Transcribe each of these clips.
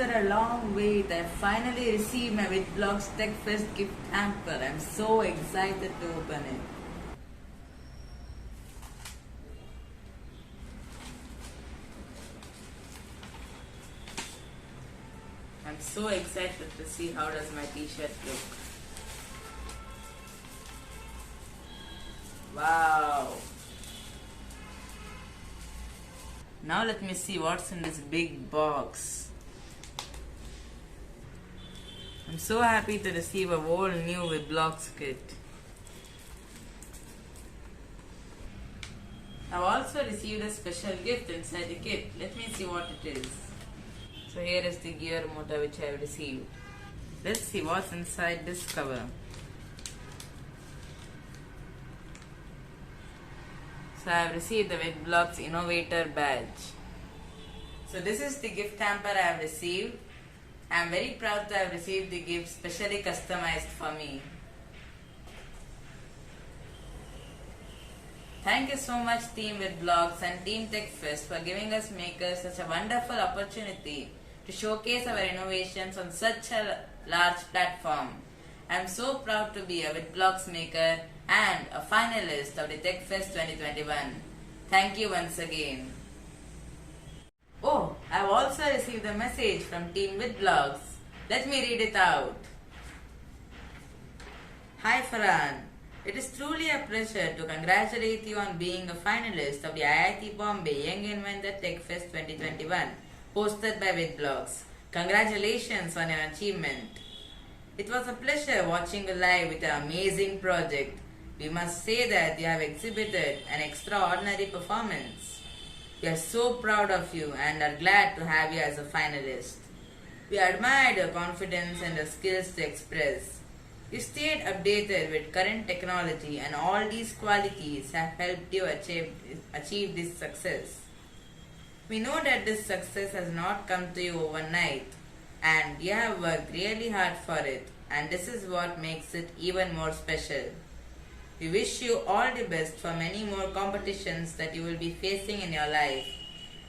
after a long wait, I finally received my WitBlox TechFest gift hamper. I'm so excited to open it. I'm so excited to see how does my t-shirt look. Wow! Now let me see what's in this big box. I'm so happy to receive a whole new WitBlox kit. I've also received a special gift inside the kit. Let me see what it is. So here is the gear motor which I have received. Let's see what's inside this cover. So I have received the WitBlox Innovator badge. So this is the gift hamper I have received. I am very proud to have received the gift specially customized for me. Thank you so much Team WitBlox and Team TechFest for giving us makers such a wonderful opportunity to showcase our innovations on such a large platform. I am so proud to be a WitBlox maker and a finalist of the TechFest 2021. Thank you once again. Oh, I have also received a message from Team WitBlox. Let me read it out. Hi Farhan. It is truly a pleasure to congratulate you on being a finalist of the IIT Bombay Young Inventor TechFest 2021 hosted by WitBlox. Congratulations on your achievement. It was a pleasure watching you live with an amazing project. We must say that you have exhibited an extraordinary performance. We are so proud of you and are glad to have you as a finalist. We admired your confidence and your skills to express. You stayed updated with current technology and all these qualities have helped you achieve this success. We know that this success has not come to you overnight and you have worked really hard for it, and this is what makes it even more special. We wish you all the best for many more competitions that you will be facing in your life,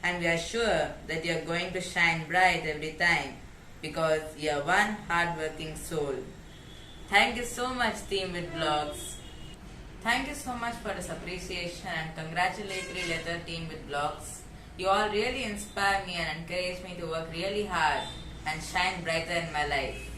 and we are sure that you are going to shine bright every time because you are one hardworking soul. Thank you so much Team WitBlox. Thank you so much for this appreciation and congratulatory letter Team WitBlox. You all really inspire me and encourage me to work really hard and shine brighter in my life.